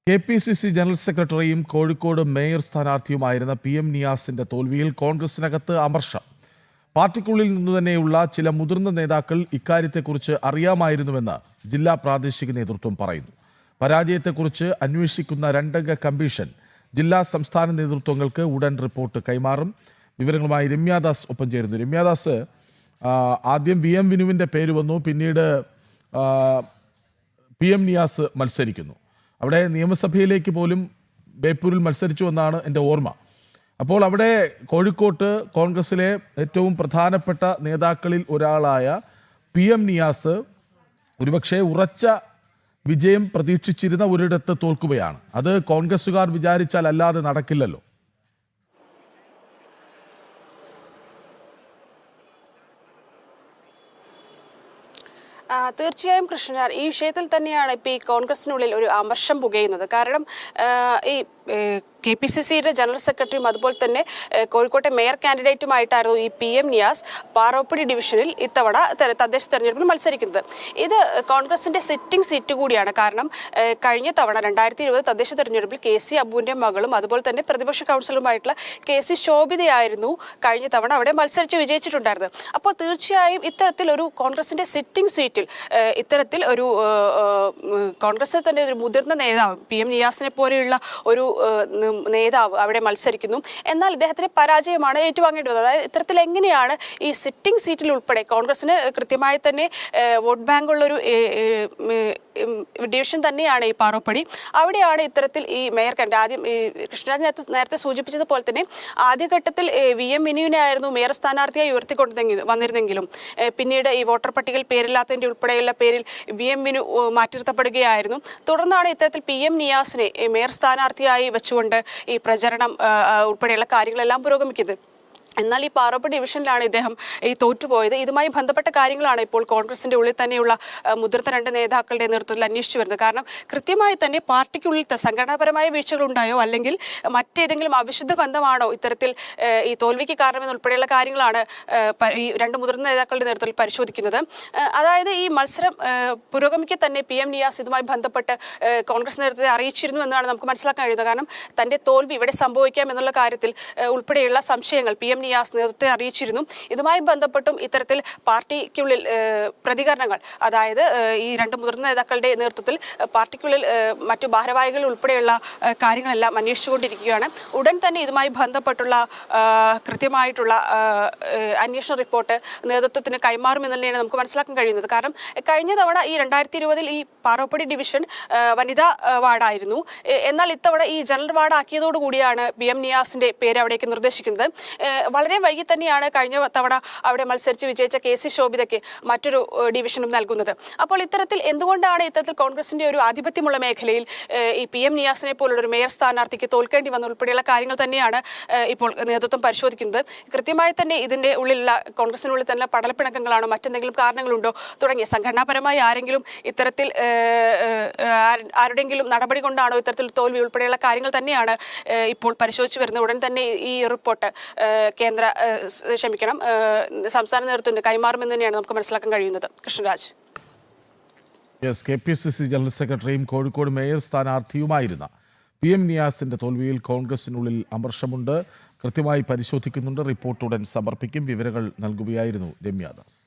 KPCC general സെക്രട്ടറിയും Kozhikode mayor സ്ഥാനാർത്ഥിയുമായിരുന്ന PM നിയാസിന്റെ തോൽവിയിൽ കോൺഗ്രസിനകത്ത് അമർഷം. പാർട്ടിക്കുള്ളിൽ നിന്നു തന്നെയുള്ള ചില മുതിർന്ന നേതാക്കൾ ഇക്കാര്യത്തെക്കുറിച്ച് അറിയാമായിരുന്നുവെന്ന് ജില്ലാ പ്രാദേശിക നേതൃത്വം പറയുന്നു. പരാജയത്തെക്കുറിച്ച് അന്വേഷിക്കുന്ന രണ്ടംഗ കമ്മീഷൻ ജില്ലാ സംസ്ഥാന നേതൃത്വങ്ങൾക്ക് ഉടൻ റിപ്പോർട്ട് കൈമാറും. വിവരങ്ങളുമായി രമ്യാദാസ് ഒപ്പം ചേരുന്നു. രമ്യാദാസ്, ആദ്യം VM വിനുവിൻ്റെ പേര് വന്നു, പിന്നീട് PM നിയാസ് മത്സരിക്കുന്നു. അവിടെ നിയമസഭയിലേക്ക് പോലും ബേപ്പൂരിൽ മത്സരിച്ചു എന്നാണ് എൻ്റെ ഓർമ്മ. അപ്പോൾ അവിടെ കോഴിക്കോട്ട് കോൺഗ്രസിലെ ഏറ്റവും പ്രധാനപ്പെട്ട നേതാക്കളിൽ ഒരാളായ PM നിയാസ് ഒരുപക്ഷെ ഉറച്ച വിജയം പ്രതീക്ഷിച്ചിരുന്ന ഒരിടത്ത് തോൽക്കുകയാണ്. അത് കോൺഗ്രസ്സുകാർ വിചാരിച്ചാൽ അല്ലാതെ നടക്കില്ലല്ലോ. തീർച്ചയായും കൃഷ്ണൻ, ഈ വിഷയത്തിൽ തന്നെയാണ് ഇപ്പോൾ ഈ കോൺഗ്രസിനുള്ളിൽ ഒരു അമർഷം പുകയുന്നത്. കാരണം ഈ KPCCയുടെ ജനറൽ സെക്രട്ടറിയും അതുപോലെ തന്നെ കോഴിക്കോട്ടെ മേയർ കാൻഡിഡേറ്റുമായിട്ടായിരുന്നു ഈ PM നിയാസ് പാറോപ്പടി ഡിവിഷനിൽ ഇത്തവണ തദ്ദേശ തെരഞ്ഞെടുപ്പിൽ മത്സരിക്കുന്നത്. ഇത് കോൺഗ്രസിന്റെ സിറ്റിംഗ് സീറ്റ് കൂടിയാണ്. കാരണം കഴിഞ്ഞ തവണ 2020 തദ്ദേശ തെരഞ്ഞെടുപ്പിൽ KC അബുവിന്റെ മകളും അതുപോലെ തന്നെ പ്രതിപക്ഷ കൗൺസിലറുമായിട്ടുള്ള KC ശോഭിതയായിരുന്നു കഴിഞ്ഞ തവണ അവിടെ മത്സരിച്ച് വിജയിച്ചിട്ടുണ്ടായിരുന്നത്. അപ്പോൾ തീർച്ചയായും ഇത്തരത്തിൽ ഒരു കോൺഗ്രസിന്റെ സിറ്റിംഗ് സീറ്റിൽ ഇത്തരത്തിൽ ഒരു കോൺഗ്രസിൽ തന്നെ ഒരു മുതിർന്ന നേതാവ് PM നിയാസിനെ പോലെയുള്ള ഒരു നേതാവ് അവിടെ മത്സരിക്കുന്നു. എന്നാൽ ഇദ്ദേഹത്തിന് പരാജയമാണ് ഏറ്റുവാങ്ങേണ്ടി വന്നത്. അതായത് ഇത്തരത്തിൽ എങ്ങനെയാണ് ഈ സിറ്റിംഗ് സീറ്റിൽ ഉൾപ്പെടെ കോൺഗ്രസിന് കൃത്യമായി തന്നെ വോട്ട് ബാങ്ക് ഉള്ളൊരു ഡിവിഷൻ തന്നെയാണ് ഈ പാറോപ്പടി. അവിടെയാണ് ഇത്തരത്തിൽ ഈ മേയർ കാൻഡിഡേറ്റ് ആദ്യം കൃഷ്ണരാജ് നേരത്തെ സൂചിപ്പിച്ചതുപോലെ തന്നെ ആദ്യഘട്ടത്തിൽ VM വിനുവിനായിരുന്നു മേയർ സ്ഥാനാർത്ഥിയായി വന്നിരുന്നെങ്കിലും പിന്നീട് ഈ വോട്ടർ പട്ടികയിൽ പേരില്ലാത്തതിന്റെ ഉൾപ്പെടെയുള്ള പേരിൽ VM വിനു മാറ്റി നിർത്തപ്പെടുകയായിരുന്നു. തുടർന്നാണ് ഇത്തരത്തിൽ PM നിയാസിനെ മേയർ സ്ഥാനാർത്ഥിയായി വെച്ചുകൊണ്ട് ഈ പ്രചരണം ഉൾപ്പെടെയുള്ള കാര്യങ്ങളെല്ലാം പുരോഗമിക്കുന്നത്. എന്നാൽ ഈ പാറോപ്പടി ഡിവിഷനിലാണ് ഇദ്ദേഹം ഈ തോറ്റുപോയത്. ഇതുമായി ബന്ധപ്പെട്ട കാര്യങ്ങളാണ് ഇപ്പോൾ കോൺഗ്രസിന്റെ ഉള്ളിൽ തന്നെയുള്ള മുതിർന്ന രണ്ട് നേതാക്കളുടെ നേതൃത്വത്തിൽ അന്വേഷിച്ചു വരുന്നത്. കാരണം കൃത്യമായി തന്നെ പാർട്ടിക്കുള്ളിൽ സംഘടനാപരമായ വീഴ്ചകൾ ഉണ്ടായോ അല്ലെങ്കിൽ മറ്റേതെങ്കിലും അവിശുദ്ധ ബന്ധമാണോ ഇത്തരത്തിൽ ഈ തോൽവിക്ക് കാരണമെന്നുൾപ്പെടെയുള്ള കാര്യങ്ങളാണ് ഈ രണ്ട് മുതിർന്ന നേതാക്കളുടെ നേതൃത്വത്തിൽ പരിശോധിക്കുന്നത്. അതായത് ഈ മത്സരം പുരോഗമിക്കെ തന്നെ PM നിയാസ് ഇതുമായി ബന്ധപ്പെട്ട് കോൺഗ്രസ് നേതൃത്വത്തെ അറിയിച്ചിരുന്നു എന്നാണ് നമുക്ക് മനസ്സിലാക്കാൻ കഴിയുന്നത്. കാരണം തന്റെ തോൽവി ഇവിടെ സംഭവിക്കാം എന്നുള്ള കാര്യത്തിൽ ഉൾപ്പെടെയുള്ള സംശയങ്ങൾ PM നിയാസ് നേതൃത്വത്തെ അറിയിച്ചിരുന്നു. ഇതുമായി ബന്ധപ്പെട്ടും ഇത്തരത്തിൽ പാർട്ടിക്കുള്ളിൽ പ്രതികരണങ്ങൾ, അതായത് ഈ രണ്ട് മുതിർന്ന നേതാക്കളുടെ നേതൃത്വത്തിൽ പാർട്ടിക്കുള്ളിൽ മറ്റു ഭാരവാഹികൾ ഉൾപ്പെടെയുള്ള കാര്യങ്ങളെല്ലാം അന്വേഷിച്ചുകൊണ്ടിരിക്കുകയാണ്. ഉടൻ തന്നെ ഇതുമായി ബന്ധപ്പെട്ടുള്ള കൃത്യമായിട്ടുള്ള അന്വേഷണ റിപ്പോർട്ട് നേതൃത്വത്തിന് കൈമാറുമെന്നുള്ളതാണ് നമുക്ക് മനസ്സിലാക്കാൻ കഴിയുന്നത്. കാരണം കഴിഞ്ഞ തവണ ഈ 2020 ഈ പാറോപ്പടി ഡിവിഷൻ വനിതാ വാർഡായിരുന്നു. എന്നാൽ ഇത്തവണ ഈ ജനറൽ വാർഡ് ആക്കിയതോടുകൂടിയാണ് PM നിയാസിന്റെ പേര് അവിടേക്ക് നിർദ്ദേശിക്കുന്നത്. വളരെ വൈകി തന്നെയാണ് കഴിഞ്ഞ തവണ അവിടെ മത്സരിച്ച് വിജയിച്ച KC ശോഭിതയ്ക്ക് മറ്റൊരു ഡിവിഷനും നൽകുന്നത്. അപ്പോൾ ഇത്തരത്തിൽ എന്തുകൊണ്ടാണ് ഇത്തരത്തിൽ കോൺഗ്രസിന്റെ ഒരു ആധിപത്യമുള്ള മേഖലയിൽ ഈ PM നിയാസിനെ പോലുള്ള ഒരു മേയർ സ്ഥാനാർത്ഥിക്ക് തോൽക്കേണ്ടി വന്ന ഉൾപ്പെടെയുള്ള കാര്യങ്ങൾ തന്നെയാണ് ഇപ്പോൾ നേതൃത്വം പരിശോധിക്കുന്നത്. കൃത്യമായി തന്നെ ഇതിന്റെ ഉള്ളിലുള്ള കോൺഗ്രസിനുള്ളിൽ തന്നെ പടലപ്പിണക്കങ്ങളാണോ മറ്റെന്തെങ്കിലും കാരണങ്ങളുണ്ടോ തുടങ്ങിയ സംഘടനാപരമായി ആരെങ്കിലും ഇത്തരത്തിൽ ആരുടെങ്കിലും നടപടി കൊണ്ടാണോ ഇത്തരത്തിൽ തോൽവി ഉൾപ്പെടെയുള്ള കാര്യങ്ങൾ തന്നെയാണ് ഇപ്പോൾ പരിശോധിച്ചു വരുന്നത്. ഉടൻ തന്നെ ഈ റിപ്പോർട്ട് സംസ്ഥാന നേതൃത്വത്തിന് കൈമാറുമെന്ന് തന്നെയാണ് നമുക്ക് മനസ്സിലാക്കാൻ കഴിയുന്നത്. കൃഷ്ണരാജ്. KPCC ജനറൽ സെക്രട്ടറിയും കോഴിക്കോട് മേയർ സ്ഥാനാർത്ഥിയുമായിരുന്ന PM നിയാസിന്റെ തോൽവിയിൽ കോൺഗ്രസിനുള്ളിൽ അമർഷമുണ്ട്. കൃത്യമായി പരിശോധിക്കുന്നുണ്ട്. റിപ്പോർട്ട് ഉടൻ സമർപ്പിക്കും. വിവരങ്ങൾ നൽകുകയായിരുന്നു രമ്യാദാസ്.